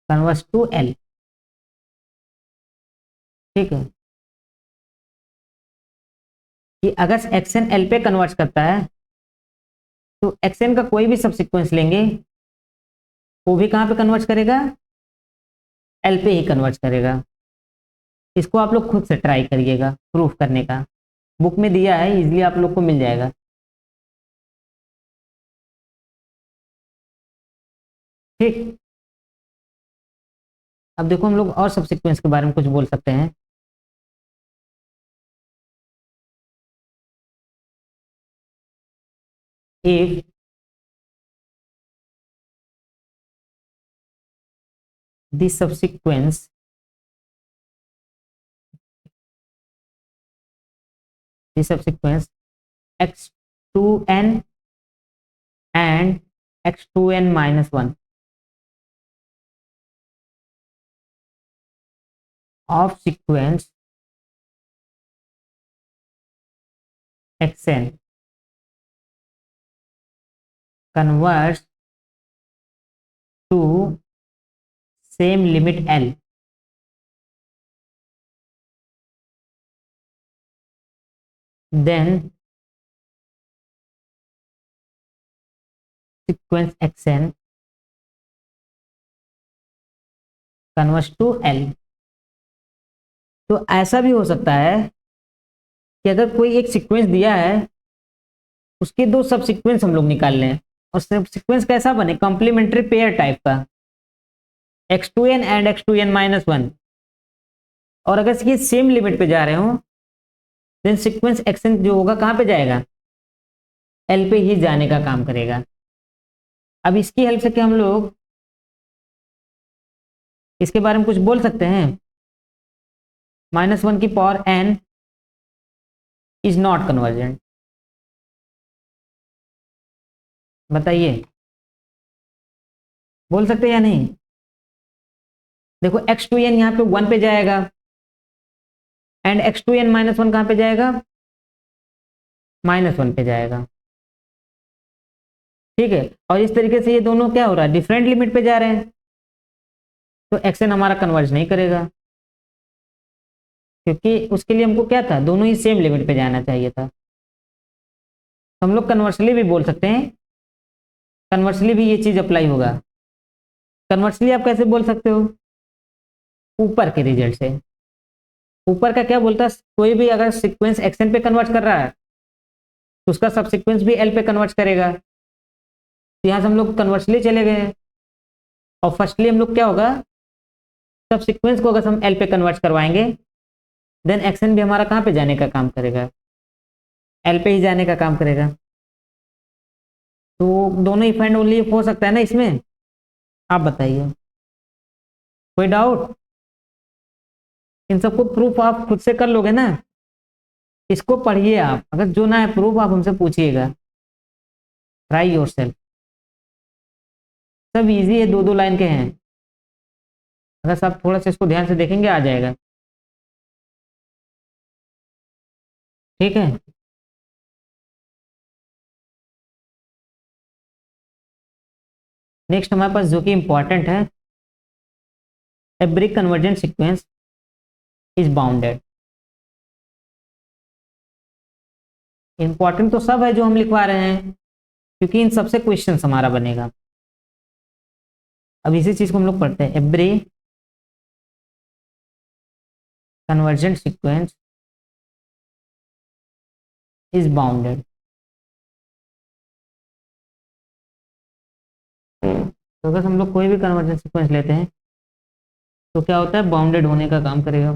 converges to l, ठीक है। कि अगर xn l पे कन्वर्ट करता है, तो xn का कोई भी सबसिक्वेंस लेंगे, वो भी कहाँ पे कन्वर्ट करेगा, l पे ही कन्वर्ट करेगा। इसको आप लोग खुद से ट्राई करिएगा प्रूफ करने का, बुक में दिया है, इजीली आप लोग को मिल जाएगा। ठीक, अब देखो हम लोग और सबसिक्वेंस के बारे में कुछ बोल सकते हैं। If the subsequence x2n and x2n minus 1 of sequence xn converts to same limit l, then sequence xn converts to l। तो ऐसा भी हो सकता है कि अगर कोई एक सीक्वेंस दिया है, उसके दो सब सीक्वेंस हम लोग निकाल लें, और सब सीक्वेंस कैसा बने, कॉम्प्लीमेंट्री पेयर टाइप का, x2n एंड x2n माइनस 1, और अगर ये सेम लिमिट पे जा रहे हो, देन सीक्वेंस xn जो होगा कहाँ पे जाएगा, l पे ही जाने का काम करेगा। अब इसकी हेल्प से क्या हम लोग इसके बारे में कुछ बोल सकते हैं, -1 की power n is not convergent, बताइए बोल सकते हैं या नहीं? देखो x2n यहाँ पे 1 पे जाएगा, एंड x2n माइनस 1 कहाँ पे जाएगा, -1 पे जाएगा। ठीक है, और इस तरीके से ये दोनों क्या हो रहा है, डिफरेंट लिमिट पे जा रहे हैं, तो एक्सन हमारा कन्वर्ज नहीं करेगा, क्योंकि उसके लिए हमको क्या था, दोनों ही सेम लिमिट पे जाना चाहिए था। हम लोग कन्वर्सली भी बोल सकते हैं, कन्वर्सली भी ये चीज अप्लाई होगा। कन्वर्सली आप कैसे बोल सकते हो, ऊपर के रिजल्ट से। ऊपर का क्या बोलता है, कोई भी अगर सीक्वेंस एक्सन पे कन्वर्ट कर रहा है तो उसका सब सीक्वेंस भी एल पे कन्वर्ट करेगा। तो यहाँ से हम लोग कन्वर्सली चले गए हैं, और फर्स्टली हम लोग क्या होगा, सब सीक्वेंस को अगर हम एल पे कन्वर्ट करवाएंगे, देन एक्शन भी हमारा कहाँ पे जाने का काम करेगा, एल पे ही जाने का काम करेगा। तो दोनों इफेक्ट ओनली हो सकता है ना इसमें, आप बताइए, कोई डाउट? इन सबको प्रूफ आप खुद से कर लोगे ना, इसको पढ़िए आप, अगर जो ना है प्रूफ आप हमसे पूछिएगा, ट्राई योर सेल्फ। सब इजी है, दो दो लाइन के हैं, अगर सब थोड़ा सा इसको ध्यान से देखेंगे आ जाएगा। ठीक है, नेक्स्ट हमारे पास जो कि इंपॉर्टेंट है, every convergent sequence is bounded. Important तो सब है जो हम लिखवा रहे हैं, क्योंकि इन सबसे क्वेश्चन हमारा बनेगा। अब इसी चीज को हम लोग पढ़ते हैं, every convergent sequence is bounded. तो अगर हम लोग कोई भी कन्वर्जेंट सीक्वेंस लेते हैं तो क्या होता है, बाउंडेड होने का काम करेगा।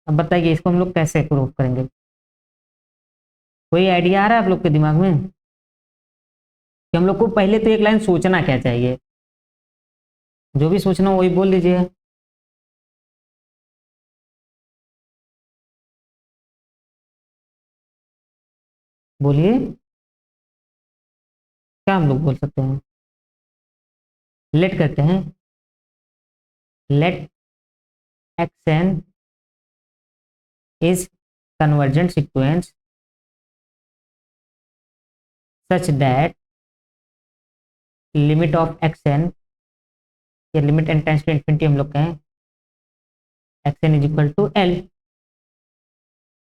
अब बताइए इसको हम लोग कैसे प्रूव करेंगे, कोई आइडिया आ रहा है आप लोग के दिमाग में कि हम लोग को पहले तो एक लाइन सोचना क्या चाहिए, जो भी सोचना हो वही बोल दीजिए। बोलिए, क्या हम लोग बोल सकते हैं, लेट करते हैं, let X N is convergent sequence such that limit of xn, या limit n tends to infinity हम लोग कहें, xn is equal to l।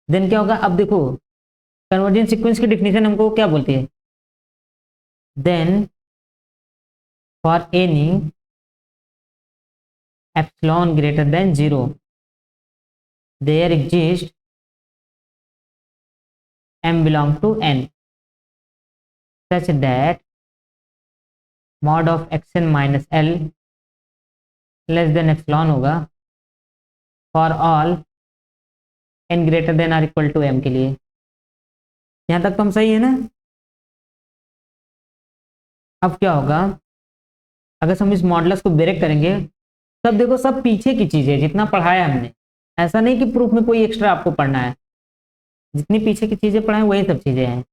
Then क्या होगा, अब देखो कन्वर्जेंट सीक्वेंस की डिफिनेशन हमको क्या बोलती है, then for any epsilon greater than 0 there exist m belong to n such that mod of xn minus l less than epsilon होगा for all n greater than or equal to m के लिए। यहां तक तो हम सही है ना। अब क्या होगा, अगर हम इस मॉडल्स को ब्रेक करेंगे, तब देखो सब पीछे की चीजें जितना पढ़ाया हमने, ऐसा नहीं कि प्रूफ में कोई एक्स्ट्रा आपको पढ़ना है, जितनी पीछे की चीजें पढ़ाएं वही सब चीजें हैं,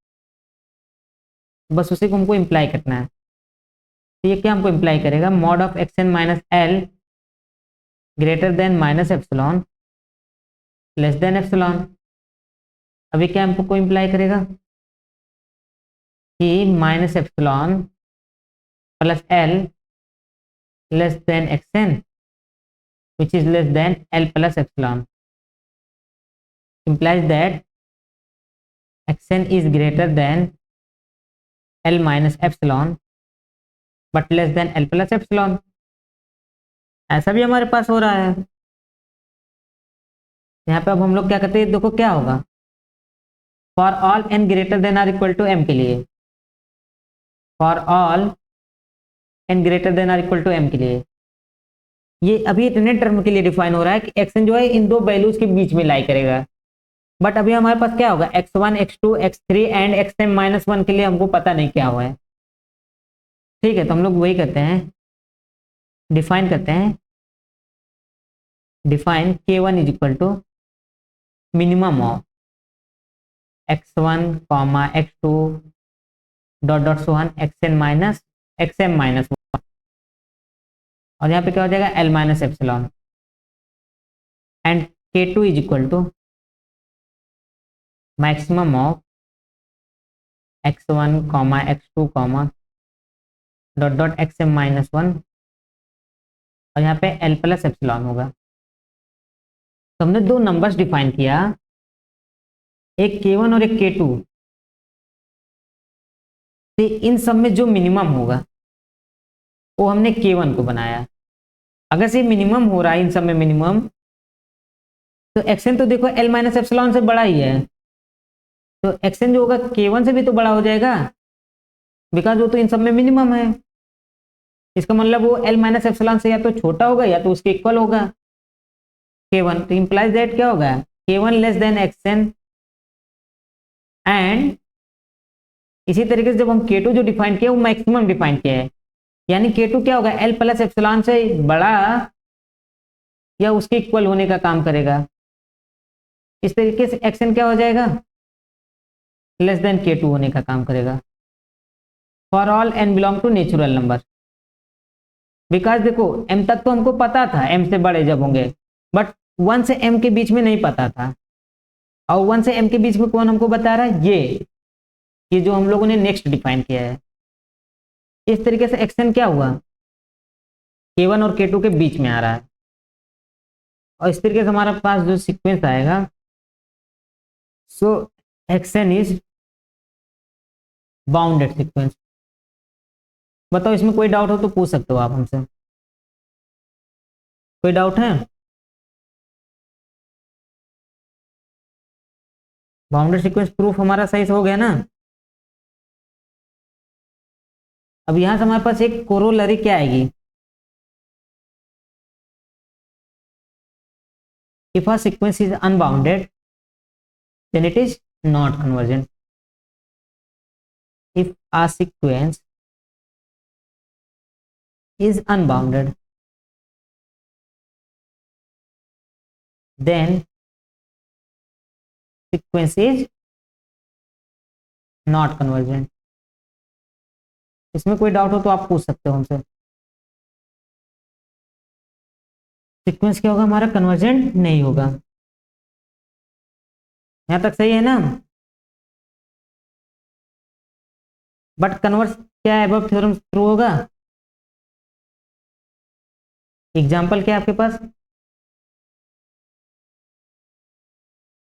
बस उसी को हमको इम्प्लाई करना है। तो ये क्या हमको इम्प्लाई करेगा, mod of x N minus l greater than minus epsilon less than epsilon. अभी क्या हमको इम्प्लाई करेगा कि minus epsilon plus l less than x n which is less than l plus epsilon, implies that xn is greater than l minus epsilon but less than l plus epsilon। ऐसा भी हमारे पास हो रहा है। यहाँ पे अब हम लोग क्या करते हैं, देखो क्या होगा, for all n greater than or equal to m के लिए, for all n greater than or equal to m के लिए, ये अभी इतने टर्म के लिए डिफाइन हो रहा है कि xn जो है इन दो वैल्यूज के बीच में लाई करेगा। बट अभी हमारे पास क्या होगा, x1 x2 x3 and xm minus 1 के लिए हमको पता नहीं क्या हुआ है। ठीक है, तो हम लोग वही करते हैं, डिफाइन करते हैं, define k1 is equal to minimum of x1 comma x2 dot dot so on xn minus xm minus 1, और यहाँ पे क्या हो जाएगा l minus epsilon, and k2 is equal to maximum of x1 comma x2 comma dot dot xm-1 और यहाँ पे l plus epsilon होगा। तो हमने दो नंबर्स डिफाइन किया, एक k1 और एक k2। तो इन सब में जो मिनिमम होगा वो हमने k1 को बनाया। अगर से मिनिमम हो रहा है इन सब में मिनिमम, तो xn तो देखो l माइनस एप्सिलॉन से बड़ा ही है, तो xn जो होगा k1 से भी तो बड़ा हो जाएगा, बिकॉज वो तो इन सब में मिनिमम है। इसका मतलब वो l माइनस एप्सिलॉन से या तो छोटा होगा या तो उसके इक्वल होगा k1। तो इंप्लाइज दैट क्या होगा, k1 less than xn। And इसी तरीके से जब हम k2 जो डिफाइन किया वो मैक्सिमम डिफाइन किया है, यानी k2 क्या होगा, l प्लस एप्सिलॉन से बड़ा या उसके इक्वल होने का काम करेगा। इस तरीके से xn क्या हो जाएगा, लेस देन k2 होने का काम करेगा for all n belong to natural number. Because देखो m तक तो हमको पता था m से बड़े जब होंगे, बट 1 से m के बीच में नहीं पता था। और 1 से m के बीच में कौन हमको बता रहा है, ये जो हम लोगों ने नेक्स्ट डिफाइन किया है। इस तरीके से xn क्या हुआ, k1 और k2 के बीच में आ रहा है। और इस तरीके से हमारे पास जो सीक्वेंस आएगा, सो xn इज बाउंडेड सीक्वेंस। बताओ इसमें कोई डाउट हो तो पूछ सकते हो आप हमसे, कोई डाउट है। बाउंडेड सीक्वेंस प्रूफ हमारा सही से हो गया ना। अब यहां से हमारे पास एक कोरोलरी क्या आएगी, if a sequence is unbounded then it is not convergent. If a sequence is unbounded then sequence is not convergent। इसमें कोई डाउट हो तो आप पूछ सकते हो हमसे। सीक्वेंस क्या होगा हमारा, कन्वर्जेंट नहीं होगा। यहां तक सही है ना। बट कन्वर्स क्या है, अबव थ्योरम थ्रू होगा। एग्जाम्पल क्या है आपके पास,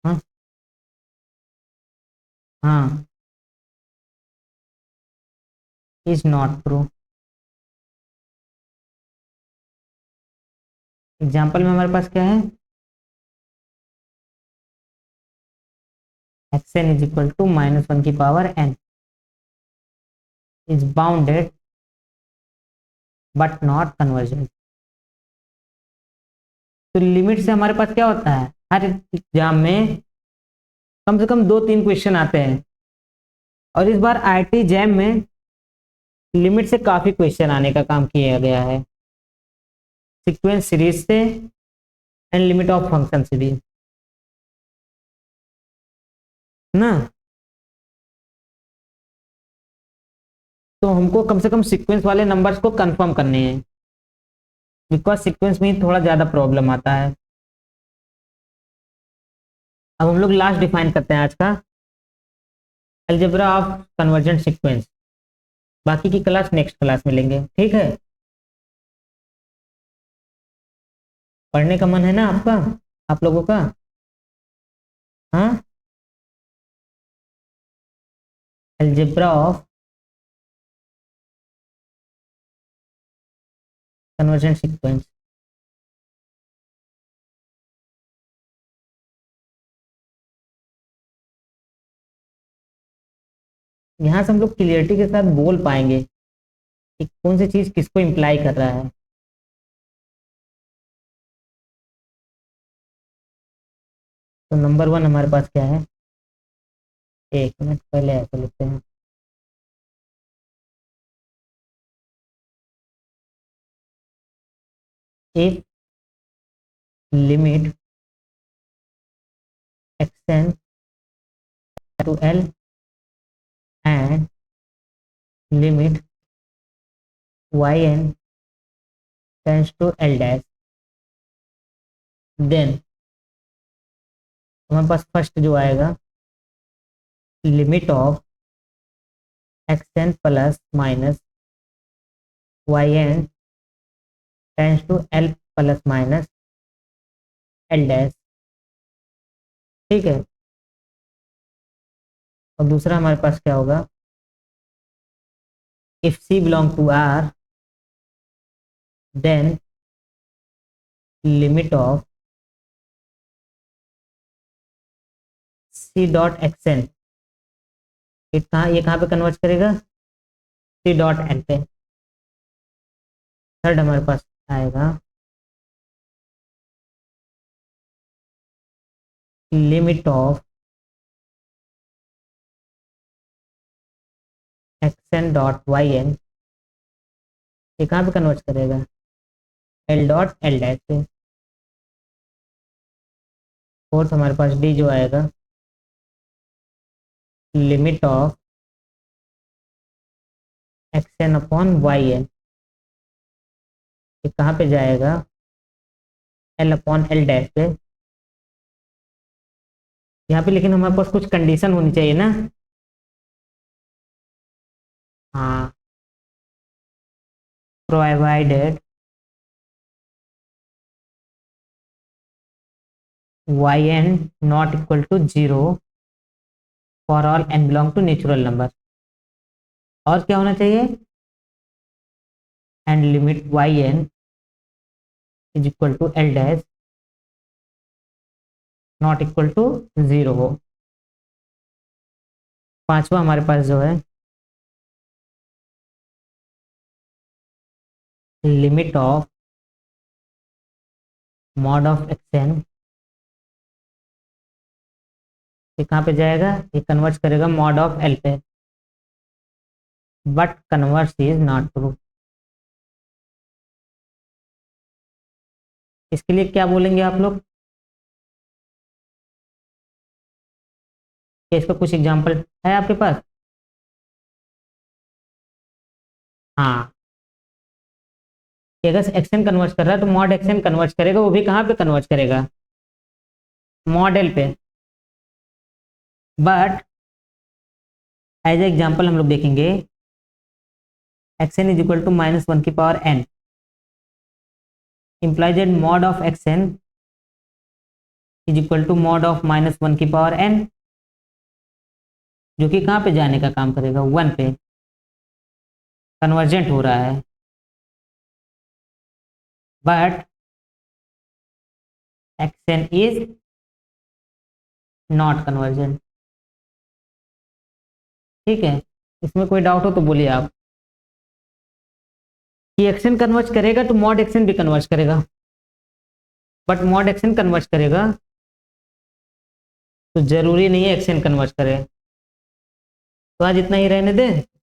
हाँ हाँ, इज नॉट ट्रू। एग्जाम्पल में हमारे पास क्या है, xn इज इक्वल टू -1 की power n is bounded but not convergent. तो लिमिट से हमारे पास क्या होता है, हर एग्जाम में कम से कम 2-3 क्वेश्चन आते हैं, और इस बार आईआईटी जैम में लिमिट से काफी क्वेश्चन आने का काम किया गया है, सीक्वेंस सीरीज से एंड लिमिट ऑफ फंक्शन से भी ना। तो हमको कम से कम सीक्वेंस वाले नंबर्स को कंफर्म करने हैं, बिकॉज सीक्वेंस में ही थोड़ा ज्यादा प्रॉब्लम आता है। अब हम लोग लास्ट डिफाइन करते हैं आज का, अलजेब्रा ऑफ कन्वर्जेंट सीक्वेंस। बाकी की क्लास नेक्स्ट क्लास में लेंगे, ठीक है। पढ़ने का मन है ना आपका, आप लोगों का, हाँ। Algebra of convergent sequence. यहाँ से हम लोग क्लियरिटी के साथ बोल पाएंगे कि कौन सी चीज किसको इम्प्लाई कर रहा है। तो नंबर 1 हमारे पास क्या है, एक मिनट पहले ऐसा लिखते हैं, if limit x tends to l and limit y n tends to L dash, then हमारे पास फर्स्ट जो आएगा limit of x N plus minus y n tends to l plus minus L dash. ठीक है, और दूसरा हमारे पास क्या होगा, if c belong to R then limit of c dot x n, ये कहाँ पे कन्वर्ट करेगा, सी डॉट एन पे। थर्ड हमारे पास आएगा limit of x n dot y n, ये कहाँ पे कन्वर्ट करेगा, एल डॉट एल डैश पे। फोर्थ हमारे पास डी जो आएगा limit of x n upon y n, ये कहाँ पे जाएगा, एल अपॉन एल डैश पे। यहाँ पे लेकिन हमारे पास कुछ कंडीशन होनी चाहिए ना। हाँ, provided y n not equal to zero for all n belong to natural number. और क्या होना चाहिए, and limit y n is equal to L dash not equal to zero हो। पांचवा हमारे पास जो है limit of mod of x n, ये कहाँ पे जाएगा, ये कन्वर्ट करेगा मॉड ऑफ एल पे, but converse is not true. इसके लिए क्या बोलेंगे आप लोग, कि इसका कुछ एग्जांपल है आपके पास। हाँ, कि अगर एक्शन कन्वर्ट कर रहा है तो मॉड एक्शन कन्वर्ट करेगा, वो भी कहाँ पे कन्वर्ट करेगा, मॉडल पे। बट एज एग्जाम्पल हम लोग देखेंगे x N is equal to minus one की power n, implies that mod of xn is equal to mod of minus one की पावर n, जो कि कहाँ पे जाने का काम करेगा, वन पे कन्वर्जेंट हो रहा है। But xn is not convergent. ठीक है, इसमें कोई डाउट हो तो बोलिए आप, कि एक्शन कन्वर्ज करेगा तो मॉड एक्शन भी कन्वर्ज करेगा, बट मॉड एक्शन कन्वर्ज करेगा तो जरूरी नहीं है एक्शन कन्वर्ज करे। तो आज इतना ही रहने दे।